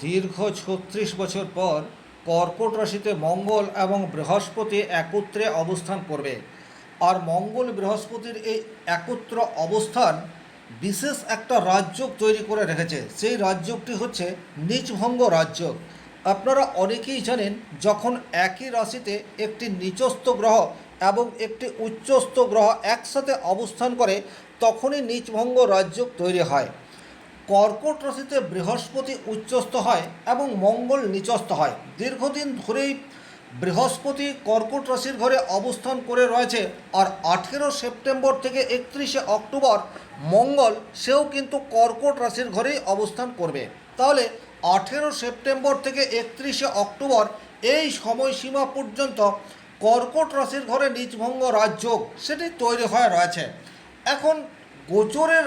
দীর্ঘ ৩৬ বছর পর কর্কট রাশিতে মঙ্গল এবং বৃহস্পতি একত্রে অবস্থান করবে। আর মঙ্গল বৃহস্পতির এই একত্র অবস্থান বিশেষ একটা রাজযোগ তৈরি করে রেখেছে। সেই রাজযোগটি হচ্ছে নীচভঙ্গ রাজযোগ। আপনারা অনেকেই জানেন, যখন একই রাশিতে একটি নিচস্থ গ্রহ এবং একটি উচ্চস্থ গ্রহ একসাথে অবস্থান করে তখনই নীচভঙ্গ রাজযোগ তৈরি হয়। কর্কট রাশিতে বৃহস্পতি উচ্চস্থ হয় এবং মঙ্গল নিচস্থ হয়। দীর্ঘদিন ধরেই বৃহস্পতি কর্কট রাশির ঘরে অবস্থান করে রয়েছে। আর 18 সেপ্টেম্বর থেকে 31 অক্টোবর মঙ্গল সেও কিন্তু কর্কট রাশির ঘরেই অবস্থান করবে। তাহলে 18 সেপ্টেম্বর থেকে 31 অক্টোবর এই সময়সীমা পর্যন্ত কর্কট রাশির ঘরে নীচভঙ্গ রাজযোগ সেটি তৈরি হয়ে রয়েছে। এখন গোচরে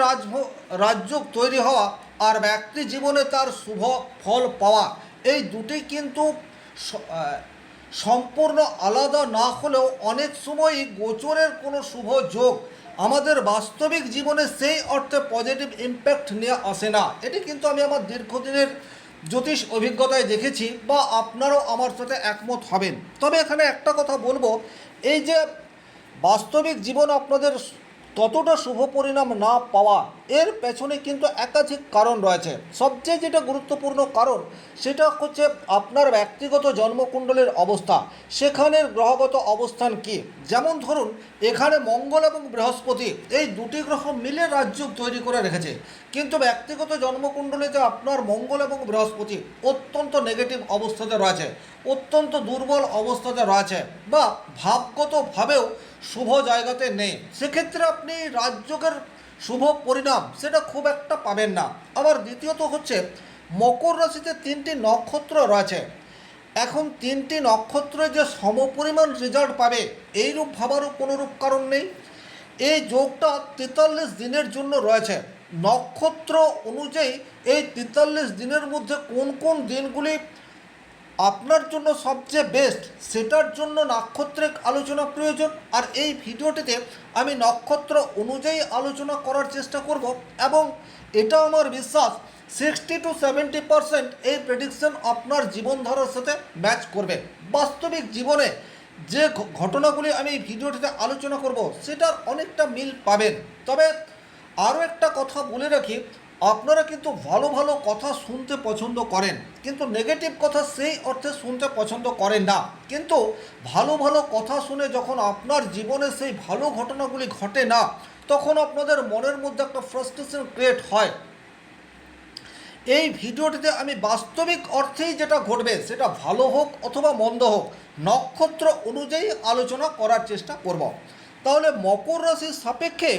রাজযোগ তৈরি হওয়া আর ব্যক্তি জীবনে তার শুভ ফল পাওয়া, এই দুটি কিন্তু সম্পূর্ণ আলাদা না হলেও অনেক সময়ই গোচরের কোনো শুভ যোগ আমাদের বাস্তবিক জীবনে সেই অর্থে পজিটিভ ইম্প্যাক্ট নিয়ে আসে না। এটি কিন্তু আমি আমার দীর্ঘদিনের জ্যোতিষ অভিজ্ঞতায় দেখেছি, বা আপনারাও আমার সাথে একমত হবেন। তবে এখানে একটা কথা বলবো, এই যে বাস্তবিক জীবন আপনাদের ততটা শুভ পরিণাম না পাওয়া, এর পেছনে কিন্তু একাধিক কারণ রয়েছে। সবচেয়ে যেটা গুরুত্বপূর্ণ কারণ সেটা হচ্ছে আপনার ব্যক্তিগত জন্মকুণ্ডলের অবস্থা, সেখানের গ্রহগত অবস্থান কি। যেমন ধরুন, এখানে মঙ্গল এবং বৃহস্পতি এই দুটি গ্রহ মিলে রাজযোগ তৈরি করে রেখেছে, কিন্তু ব্যক্তিগত জন্মকুণ্ডলীতে আপনার মঙ্গল এবং বৃহস্পতি অত্যন্ত নেগেটিভ অবস্থাতে রয়েছে, অত্যন্ত দুর্বল অবস্থাতে রয়েছে, বা ভাবগতভাবেও শুভ জায়গাতে নেই। সেক্ষেত্রে আপনি রাজযোগের শুভ পরিণাম সেটা খুব একটা পাবেন না। আবার দ্বিতীয়ত হচ্ছে, মকর রাশিতে 3টি নক্ষত্র রয়েছে। এখন 3টি নক্ষত্রে যে সমপরিমাণ রেজাল্ট পাবে এইরূপ ভাবারও কোনোরূপ কারণ নেই। এই যোগটা 43 দিনের জন্য রয়েছে। নক্ষত্র অনুযায়ী এই 43 দিনের মধ্যে কোন কোন দিনগুলি আপনার জন্য সবচেয়ে বেস্ট, সেটার জন্য নাক্ষত্রিক আলোচনা প্রয়োজন। আর এই ভিডিওটিতে আমি নক্ষত্র অনুযায়ী আলোচনা করার চেষ্টা করব, এবং এটা আমার বিশ্বাস 60-70% এই প্রেডিকশন আপনার জীবনধারার সাথে ম্যাচ করবে। বাস্তবিক জীবনে যে ঘটনাগুলি আমি এই ভিডিওটিতে আলোচনা করব সেটার অনেকটা মিল পাবেন। তবে আরও একটা কথা বলে রাখি, আপনারা কিন্তু ভালো ভালো কথা শুনতে পছন্দ করেন, কিন্তু নেগেটিভ কথা সেই অর্থে শুনতে পছন্দ করেন না। কিন্তু ভালো ভালো কথা শুনে যখন আপনার জীবনে সেই ভালো ঘটনাগুলি ঘটে না, তখন আপনাদের মনের মধ্যে একটা ফ্রাস্ট্রেশন ক্রিয়েট হয়। এই ভিডিওটিতে আমি বাস্তবিক অর্থেই যেটা ঘটবে, সেটা ভালো হোক অথবা মন্দ হোক, নক্ষত্র অনুযায়ী আলোচনা করার চেষ্টা করব। তাহলে মকর রাশির সাপেক্ষে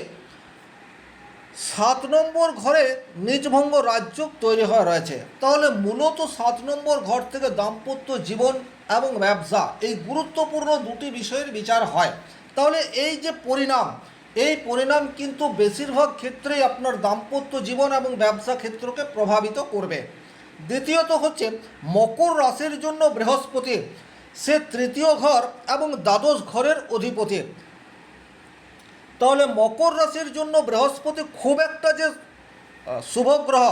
7 নম্বর ঘরে নীচভঙ্গ রাজযোগ তৈরি হয়ে রয়েছে। তাহলে মূলত 7 নম্বর ঘর থেকে দাম্পত্য জীবন এবং ব্যবসা, এই গুরুত্বপূর্ণ দুটি বিষয়ের বিচার হয়। তাহলে এই যে পরিণাম, এই পরিণাম কিন্তু বেশিরভাগ ক্ষেত্রেই আপনার দাম্পত্য জীবন এবং ব্যবসা ক্ষেত্রকে প্রভাবিত করবে। দ্বিতীয়ত হচ্ছে, মকর রাশির জন্য বৃহস্পতি সে 3য় ঘর এবং দ্বাদশ ঘরের অধিপতি। তাহলে মকর রাশির জন্য বৃহস্পতি খুব একটা যে শুভ গ্রহ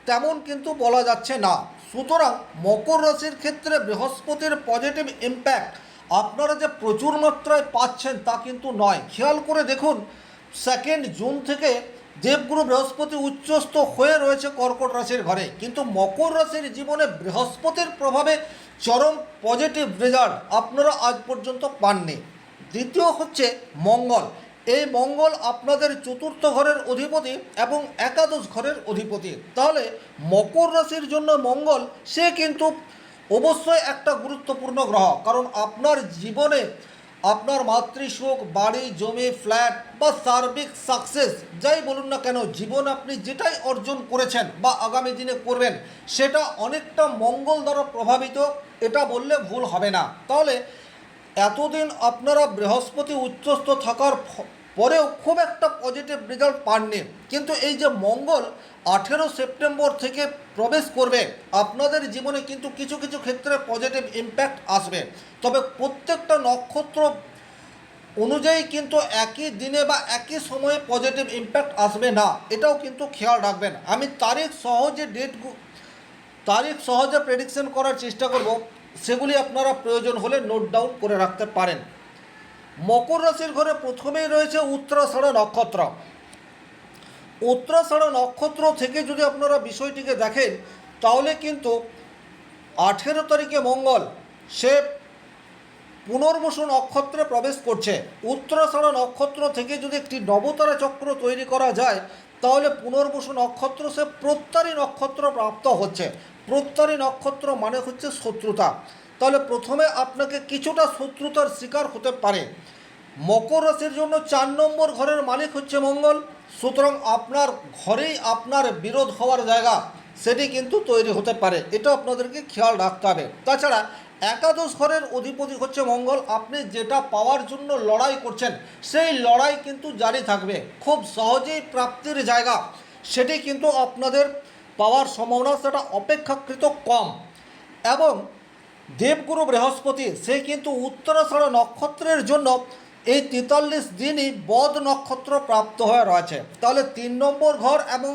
তেমন কিন্তু বলা যাচ্ছে না। সুতরাং মকর রাশির ক্ষেত্রে বৃহস্পতির পজিটিভ ইম্প্যাক্ট আপনারা যে প্রচুর মাত্রায় পাচ্ছেন তা কিন্তু নয়। খেয়াল করে দেখুন, 2 জুন থেকে দেবগুরু বৃহস্পতি উচ্চস্থ হয়ে রয়েছে কর্কট রাশির ঘরে, কিন্তু মকর রাশির জীবনে বৃহস্পতির প্রভাবে চরম পজিটিভ রেজাল্ট আপনারা আজ পর্যন্ত পাননি। দ্বিতীয় হচ্ছে মঙ্গল। এই মঙ্গল আপনাদের 4র্থ ঘরের অধিপতি এবং একাদশ ঘরের অধিপতি। তাহলে মকর রাশির জন্য মঙ্গল সে কিন্তু অবশ্যই একটা গুরুত্বপূর্ণ গ্রহ, কারণ আপনার জীবনে আপনার মাতৃসুখ, বাড়ি, জমি, ফ্ল্যাট বা সার্বিক সাকসেস যাই বলুন না কেন, জীবন আপনি যেটাই অর্জন করেছেন বা আগামী দিনে করবেন, সেটা অনেকটা মঙ্গল দ্বারা প্রভাবিত, এটা বললে ভুল হবে না। তাহলে এতদিন আপনারা বৃহস্পতি উচ্চস্থ থাকার পরেও খুব একটা পজিটিভ রেজাল্ট পাননি, কিন্তু এই যে মঙ্গল 18 সেপ্টেম্বর থেকে প্রবেশ করবে আপনাদের জীবনে, কিন্তু কিছু কিছু ক্ষেত্রে পজিটিভ ইম্প্যাক্ট আসবে। তবে প্রত্যেকটা নক্ষত্র অনুযায়ী কিন্তু একই দিনে বা একই সময়ে পজিটিভ ইম্প্যাক্ট আসবে না, এটাও কিন্তু খেয়াল রাখবেন। আমি তারিখ সহ যে ডেট তারিখ সহজে প্রেডিকশন করার চেষ্টা করব, সেগুলি আপনারা প্রয়োজন হলে নোট ডাউন করে রাখতে পারেন। মকর রাশির ঘরে প্রথমেই রয়েছে উত্তরাষাঢ় নক্ষত্র। উত্তরাষাঢ় নক্ষত্র থেকে যদি আপনারা বিষয়টিকে দেখেন, তাহলে কিন্তু 18 তারিখে মঙ্গল সে পুনর্বসু নক্ষত্রে প্রবেশ করছে। উত্তরাষাঢ় নক্ষত্র থেকে যদি একটি নবতারা চক্র তৈরি করা যায়, তাহলে পুনর্বসু নক্ষত্র সে প্রত্যারী নক্ষত্র প্রাপ্ত হচ্ছে। প্রত্যারী নক্ষত্র মানে হচ্ছে শত্রুতা, তাহলে প্রথমে আপনাকে কিছুটা শত্রুতার শিকার হতে পারে। মকর রাশির জন্য 4 নম্বর ঘরের মালিক হচ্ছে মঙ্গল, সুতরাং আপনার ঘরেই আপনার বিরোধ হওয়ার জায়গা সেটি কিন্তু তৈরি হতে পারে, এটা আপনাদেরকে খেয়াল রাখতে হবে। তাছাড়া একাদশ ঘরের অধিপতি হচ্ছে মঙ্গল, আপনি যেটা পাওয়ার জন্য লড়াই করছেন সেই লড়াই কিন্তু জারি থাকবে, খুব সহজেই প্রাপ্তির জায়গা সেটি কিন্তু আপনাদের পাওয়ার সম্ভাবনা সেটা অপেক্ষাকৃত কম। এবং দেবগুরু বৃহস্পতি সে কিন্তু উত্তরাষাঢ় নক্ষত্রের জন্য এই 43 দিনই বদ নক্ষত্র প্রাপ্ত হয়ে রয়েছে। তাহলে 3 নম্বর ঘর এবং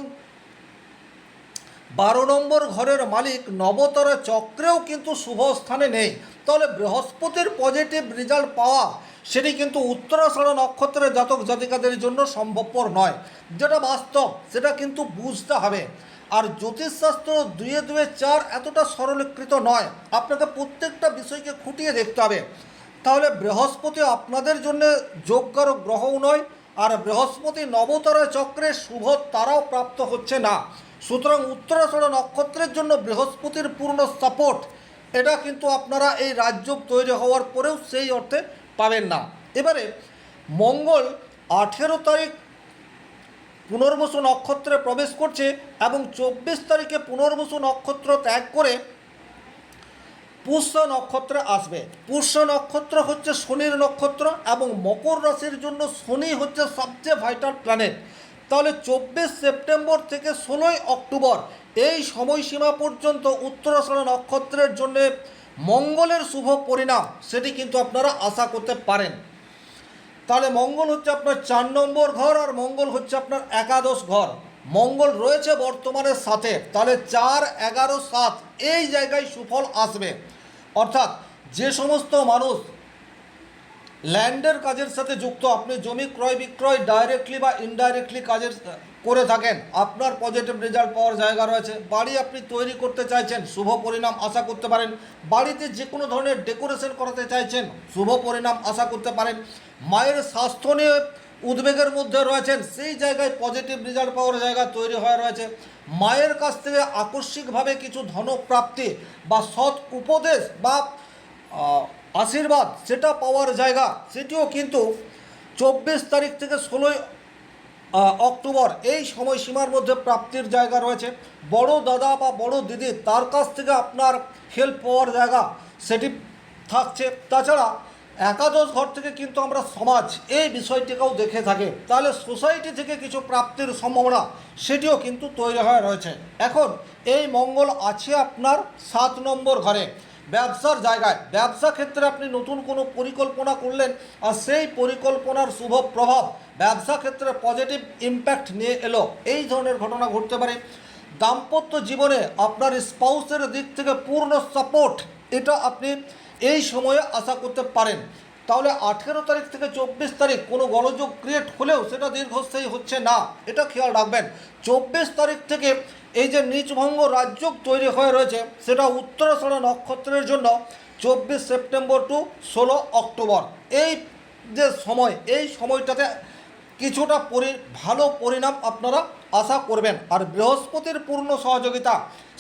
12 নম্বর ঘরের মালিক নবতারা চক্রেও কিন্তু শুভ স্থানে নেই। তাহলে বৃহস্পতির পজিটিভ রেজাল্ট পাওয়া সেটি কিন্তু উত্তরাষাঢ় নক্ষত্রের জাতক জাতিকাদের জন্য সম্ভবপর নয়, যেটা বাস্তব সেটা কিন্তু বুঝতে হবে। আর জ্যোতিষশাস্ত্র 2 2 4 এতটা সরলীকৃত নয়, আপনাকে প্রত্যেকটা বিষয়কে খুঁটিয়ে দেখতে হবে। তাহলে বৃহস্পতি আপনাদের জন্য যোগকারক গ্রহও নয়, আর বৃহস্পতি নবতারা চক্রে শুভ তারাও প্রাপ্ত হচ্ছে না। সুতরাং উত্তরাষাঢ় নক্ষত্রের জন্য বৃহস্পতির পূর্ণ সাপোর্ট এটা কিন্তু আপনারা এই রাজযোগ তৈরি হওয়ার পরেও সেই অর্থে পাবেন না। এবারে মঙ্গল 18 তারিখ পুনর্বসু নক্ষত্রে প্রবেশ করছে এবং 24 তারিখে পুনর্বসু নক্ষত্র ত্যাগ করে পুষ্য নক্ষত্রে আসবে। পুষ্য নক্ষত্র হচ্ছে শনির নক্ষত্র এবং মকর রাশির জন্য শনি হচ্ছে সবচেয়ে ভাইটাল প্ল্যানেট। তাহলে 24 সেপ্টেম্বর থেকে 16 অক্টোবর এই সময়সীমা পর্যন্ত উত্তরাষাঢ় নক্ষত্রের জন্য মঙ্গলের শুভ পরিণাম সেটি কিন্তু আপনারা আশা করতে পারেন। তাহলে মঙ্গল হচ্ছে আপনার 4 নম্বর ঘর আর মঙ্গল হচ্ছে আপনার একাদশ ঘর। মঙ্গল রয়েছে বর্তমানে 7-এ, তাহলে 4, 11, 7 এই জায়গায় সুফল আসবে। অর্থাৎ যে সমস্ত মানুষ ল্যান্ডের কাজের সাথে যুক্ত, আপনি জমি ক্রয় বিক্রয় ডাইরেক্টলি বা ইনডাইরেক্টলি কাজের করে থাকেন, আপনার পজিটিভ রেজাল্ট পাওয়ার জায়গা রয়েছে। বাড়ি আপনি তৈরি করতে চাইছেন, শুভ পরিণাম আশা করতে পারেন। বাড়িতে যে কোনো ধরনের ডেকোরেশন করাতে চাইছেন, শুভ পরিণাম আশা করতে পারেন। মায়ের স্বাস্থ্য নিয়ে উদ্বেগের মধ্যে রয়েছেন, সেই জায়গায় পজিটিভ রেজাল্ট পাওয়ার জায়গা তৈরি হয়ে রয়েছে। মায়ের কাছ থেকে আকস্মিকভাবে কিছু ধনপ্রাপ্তি বা সৎ উপদেশ বা আশীর্বাদ সেটা পাওয়ার জায়গা সেটিও কিন্তু 24 তারিখ থেকে 16 অক্টোবর এই সময়সীমার মধ্যে প্রাপ্তির জায়গা রয়েছে। বড় দাদা বা বড় দিদি তার কাছ থেকে আপনার হেল্প পাওয়ার জায়গা সেটি থাকছে। তাছাড়া একাদশ ঘর থেকে কিন্তু আমরা সমাজ এই বিষয়টিকেও দেখে থাকি, তাহলে সোসাইটি থেকে কিছু প্রাপ্তির সম্ভাবনা সেটিও কিন্তু তৈরি হয়ে রয়েছে। এখন এই মঙ্গল আছে আপনার 7 নম্বর ঘরে, ব্যবসার জায়গায়। ব্যবসা ক্ষেত্রে আপনি নতুন কোনো পরিকল্পনা করলেন আর সেই পরিকল্পনার শুভ প্রভাব ব্যবসা ক্ষেত্রে পজিটিভ ইম্প্যাক্ট নিয়ে এলো, এই ধরনের ঘটনা ঘটতে পারে। দাম্পত্য জীবনে আপনার স্পাউসের দিক থেকে পূর্ণ সাপোর্ট এটা আপনি এই সময়ে আশা করতে পারেন। তাহলে 18 তারিখ থেকে 24 তারিখ কোনো গণযোগ ক্রিয়েট হলেও সেটা দীর্ঘস্থায়ী হচ্ছে না, এটা খেয়াল রাখবেন। 24 তারিখ থেকে এই যে নীচভঙ্গ রাজযোগ তৈরি হয়ে রয়েছে সেটা উত্তরাষাঢ় নক্ষত্রের জন্য 24 সেপ্টেম্বর টু 16 অক্টোবর এই যে সময়, এই সময়টাতে কিছুটা ভালো পরিণাম আপনারা আশা করবেন। আর বৃহস্পতির পূর্ণ সহযোগিতা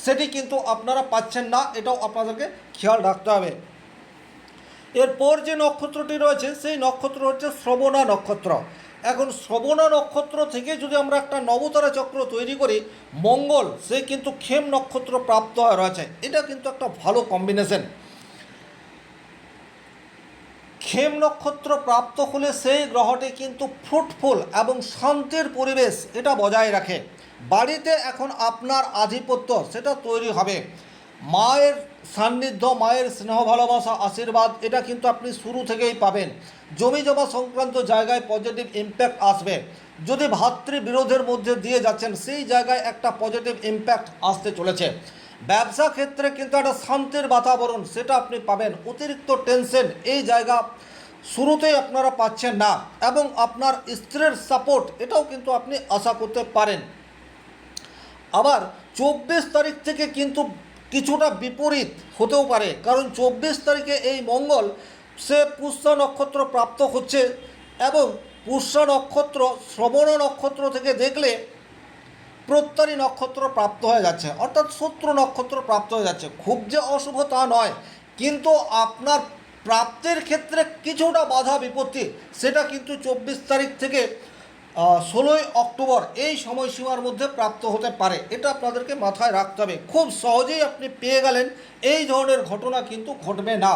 সেটি কিন্তু আপনারা পাচ্ছেন না, এটাও আপনাদেরকে খেয়াল রাখতে হবে। এরপর যে নক্ষত্রটি রয়েছে সেই নক্ষত্র হচ্ছে শ্রবণা নক্ষত্র। এখন শ্রবণা নক্ষত্র থেকে যদি আমরা একটা নবতারা চক্র তৈরি করি, মঙ্গল সে কিন্তু খেম নক্ষত্র প্রাপ্ত হয়ে রয়েছে, এটা কিন্তু একটা ভালো কম্বিনেশন। খেম নক্ষত্র প্রাপ্ত হলে সেই গ্রহটি কিন্তু ফ্রুটফুল এবং শান্তির পরিবেশ এটা বজায় রাখে। বাড়িতে এখন আপনার আধিপত্য সেটা তৈরি হবে। মায়ের সান্নিধ্য, মায়ের স্নেহ ভালোবাসা আশীর্বাদ এটা কিন্তু আপনি শুরু থেকেই পাবেন। জমি জমা সংক্রান্ত জায়গায় পজিটিভ ইম্প্যাক্ট আসবে। যদি ভাতৃবিরোধের মধ্যে দিয়ে যাচ্ছেন সেই জায়গায় একটা পজিটিভ ইম্প্যাক্ট আসতে চলেছে। ব্যবসা ক্ষেত্রে কিন্তু একটা শান্তির বাতাবরণ সেটা আপনি পাবেন। অতিরিক্ত টেনশন এই জায়গা শুরুতেই আপনারা পাচ্ছেন না, এবং আপনার স্ত্রীর সাপোর্ট এটাও কিন্তু আপনি আশা করতে পারেন। আবার 24 তারিখ থেকে কিন্তু কিছুটা বিপরীত হতেও পারে, কারণ 24 তারিখে এই মঙ্গল সে পুষ্যা নক্ষত্র প্রাপ্ত হচ্ছে, এবং পুষ্যা নক্ষত্র শ্রবণ নক্ষত্র থেকে দেখলে প্রত্যরী নক্ষত্র প্রাপ্ত হয়ে যাচ্ছে, অর্থাৎ শত্রু নক্ষত্র প্রাপ্ত হয়ে যাচ্ছে। খুব যে অশুভ তা নয়, কিন্তু আপনার প্রাপ্তির ক্ষেত্রে কিছুটা বাধা বিপত্তি সেটা কিন্তু 24 তারিখ থেকে 16 অক্টোবর এই সময়সীমার মধ্যে প্রাপ্ত হতে পারে। এটা আপনাদেরকে মাথায় রাখতে হবে। খুব সহজেই আপনি পেয়ে গেলেন এই ধরনের ঘটনা কিন্তু ঘটবে না।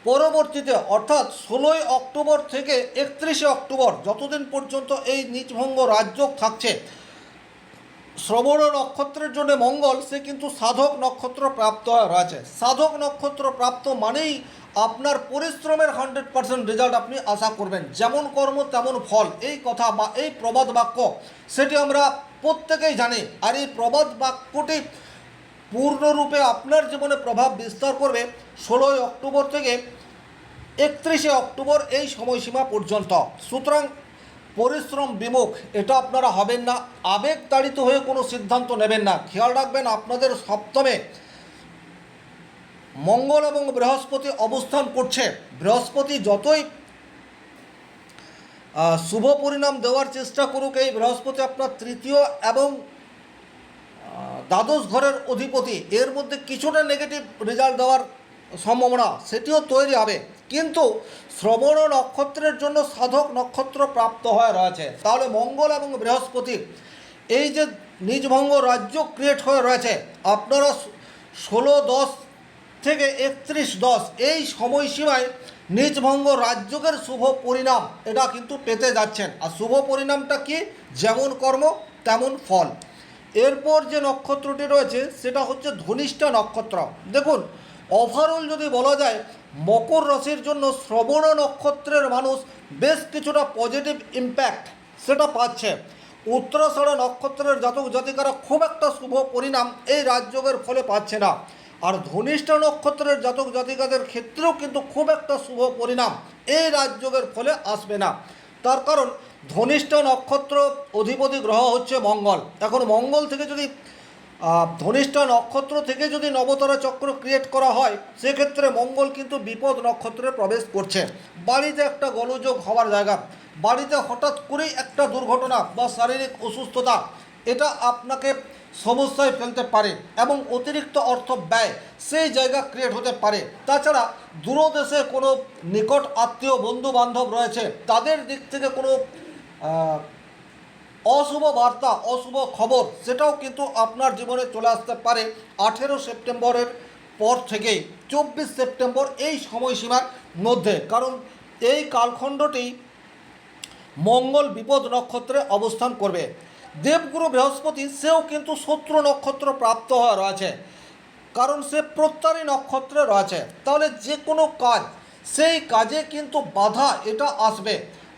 পরবর্তীতে অর্থাৎ 16 অক্টোবর থেকে 31 অক্টোবর যতদিন পর্যন্ত এই নীচভঙ্গ রাজযোগ থাকছে, শ্রবণ নক্ষত্রের জন্য মঙ্গল সে কিন্তু সাধক নক্ষত্র প্রাপ্ত হয়ে রয়েছে। সাধক নক্ষত্র প্রাপ্ত মানেই আপনার পরিশ্রমের 100% রেজাল্ট আপনি আশা করবেন। যেমন কর্ম তেমন ফল, এই কথা বা এই প্রবাদ বাক্য সেটি আমরা প্রত্যেকেই জানি। আর এই প্রবাদ বাক্যটি পূর্ণরূপে আপনার জীবনে প্রভাব বিস্তার করবে 16 অক্টোবর থেকে 31 অক্টোবর এই সময়সীমা পর্যন্ত। সুতরাং পরিশ্রম বিমুখ এটা আপনারা হবেন না, আবেগ তাড়িত হয়ে কোনো সিদ্ধান্ত নেবেন না। খেয়াল রাখবেন আপনাদের সপ্তমে মঙ্গল এবং বৃহস্পতি অবস্থান করছে। বৃহস্পতি যতই শুভ পরিণাম দেওয়ার চেষ্টা করুক, এই বৃহস্পতি আপনার তৃতীয় এবং দ্বাদশ ঘরের অধিপতি, এর মধ্যে কিছুটা নেগেটিভ রেজাল্ট দেওয়ার সম্ভাবনা সেটিও তৈরি হবে। কিন্তু শ্রবণ নক্ষত্রের জন্য সাধক নক্ষত্র প্রাপ্ত হয়ে রয়েছে। তাহলে মঙ্গল এবং বৃহস্পতি এই যে নিজভঙ্গ রাজ্য ক্রিয়েট হয়ে রয়েছে, আপনারা 16-10 থেকে 31-10 এই সময়সীমায় নিজভঙ্গ রাজ্যের শুভ পরিণাম এটা কিন্তু পেতে যাচ্ছেন। আর শুভ পরিণামটা কি? যেমন কর্ম তেমন ফল। এরপর যে নক্ষত্রটি রয়েছে সেটা হচ্ছে ধনিষ্ঠা নক্ষত্র। দেখুন, ওভারঅল যদি বলা যায় মকর রাশির জন্য শ্রবণ নক্ষত্রের মানুষ বেশ কিছুটা পজিটিভ ইম্প্যাক্ট সেটা পাচ্ছে। উত্তরাষাঢ়া নক্ষত্রের জাতক জাতিকারা খুব একটা শুভ পরিণাম এই রাজযোগের ফলে পাচ্ছে না। আর ধনিষ্ঠা নক্ষত্রের জাতক জাতিকাদের ক্ষেত্রেও কিন্তু খুব একটা শুভ পরিণাম এই রাজযোগের ফলে আসবে না। তার কারণ ধনিষ্ঠা নক্ষত্র অধিপতি গ্রহ হচ্ছে মঙ্গল। এখন মঙ্গল থেকে যদি ধনিষ্ঠা নক্ষত্র থেকে যদি নবতারা চক্র ক্রিয়েট করা হয়, সেক্ষেত্রে মঙ্গল কিন্তু বিপদ নক্ষত্রে প্রবেশ করছে। বাড়িতে একটা গোলযোগ হওয়ার জায়গা, বাড়িতে হঠাৎ করেই একটা দুর্ঘটনা বা শারীরিক অসুস্থতা এটা আপনাকে সমস্যায় ফেলতে পারে, এবং অতিরিক্ত অর্থ ব্যয় সেই জায়গা ক্রিয়েট হতে পারে। তাছাড়া দূরদেশে কোনো নিকট আত্মীয় বন্ধু বান্ধব রয়েছে, তাদের দিক থেকে কোনো অশুভ বার্তা অশুভ খবর সেটাও কিন্তু আপনার জীবনে চলে আসতে পারে 18 সেপ্টেম্বরের পর থেকেই 24 সেপ্টেম্বর এই সময়সীমার মধ্যে। কারণ এই কালখণ্ডটি মঙ্গল বিপদ নক্ষত্রে অবস্থান করবে। দেবগুরু বৃহস্পতি সেও কিন্তু শত্রু নক্ষত্র প্রাপ্ত হয়ে রয়েছে, কারণ সে প্রত্যরী নক্ষত্রে রয়েছে। তাহলে যে কোনো কাজ সেই কাজে কিন্তু বাধা এটা আসবে।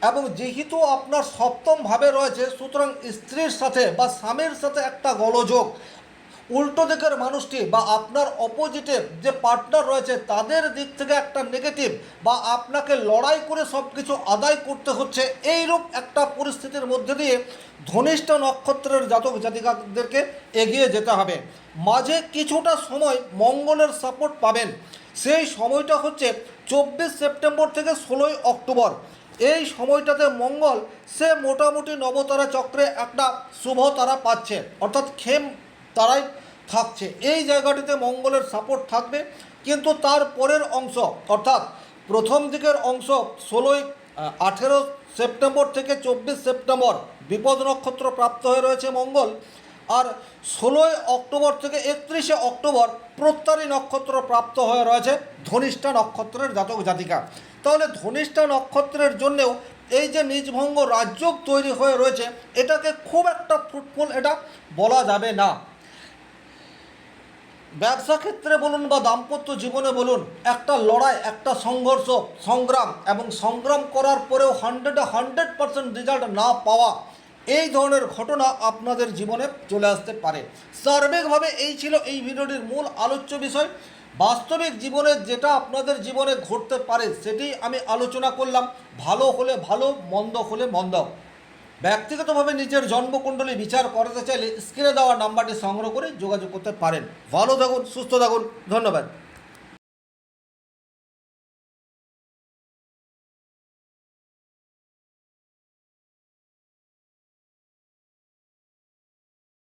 এবং যেহেতু আপনার সপ্তম ভাবে রয়েছে, সুতরাং স্ত্রীর সাথে বা স্বামীর সাথে একটা গোলযোগ, উল্টো দিকের মানুষটি বা আপনার অপোজিটে যে পার্টনার রয়েছে তাদের দিক থেকে একটা নেগেটিভ, বা আপনাকে লড়াই করে সব কিছু আদায় করতে হচ্ছে, এইরূপ একটা পরিস্থিতির মধ্যে দিয়ে ধনিষ্ঠা নক্ষত্রের জাতক জাতিকাদেরকে এগিয়ে যেতে হবে। মাঝে কিছুটা সময় মঙ্গলের সাপোর্ট পাবেন, সেই সময়টা হচ্ছে 24 সেপ্টেম্বর থেকে 16 অক্টোবর। এই সময়টাতে মঙ্গল সে মোটামুটি নবতারা চক্রে একটা শুভ তারা পাচ্ছে, অর্থাৎ খেম তারাই থাকছে। এই জায়গাটিতে মঙ্গলের সাপোর্ট থাকবে। কিন্তু তার পরের অংশ অর্থাৎ প্রথম দিকের অংশ 18 সেপ্টেম্বর থেকে 24 সেপ্টেম্বর বিপদ নক্ষত্র প্রাপ্ত হয়ে রয়েছে মঙ্গল। আর 16 অক্টোবর থেকে 31 অক্টোবর প্রত্যরী নক্ষত্র প্রাপ্ত হয়ে রয়েছে ধনিষ্ঠা নক্ষত্রের জাতক জাতিকা। তাহলে ধনিষ্ঠা নক্ষত্রের জন্যেও এই যে নিজভঙ্গ রাজযোগ তৈরি হয়ে রয়েছে, এটাকে খুব একটা ফ্রুটফুল এটা বলা যাবে না। ব্যবসা ক্ষেত্রে বলুন বা দাম্পত্য জীবনে বলুন, একটা লড়াই, একটা সংঘর্ষ, সংগ্রাম, এবং সংগ্রাম করার পরেও 100% রেজাল্ট না পাওয়া, এই ধরনের ঘটনা আপনাদের জীবনে চলে আসতে পারে। সার্বিকভাবে এই ছিল এই ভিডিওটির মূল আলোচ্য বিষয়। বাস্তবিক জীবনে যেটা আপনাদের জীবনে ঘটতে পারে সেটি আমি আলোচনা করলাম। ভালো হলে ভালো, মন্দ হলে মন্দ। ব্যক্তিগতভাবে নিজের জন্মকুণ্ডলী বিচার করাতে চাইলে স্ক্রিনে দেওয়া নাম্বারটি সংগ্রহ করে যোগাযোগ করতে পারেন। ভালো থাকুন, সুস্থ থাকুন, ধন্যবাদ।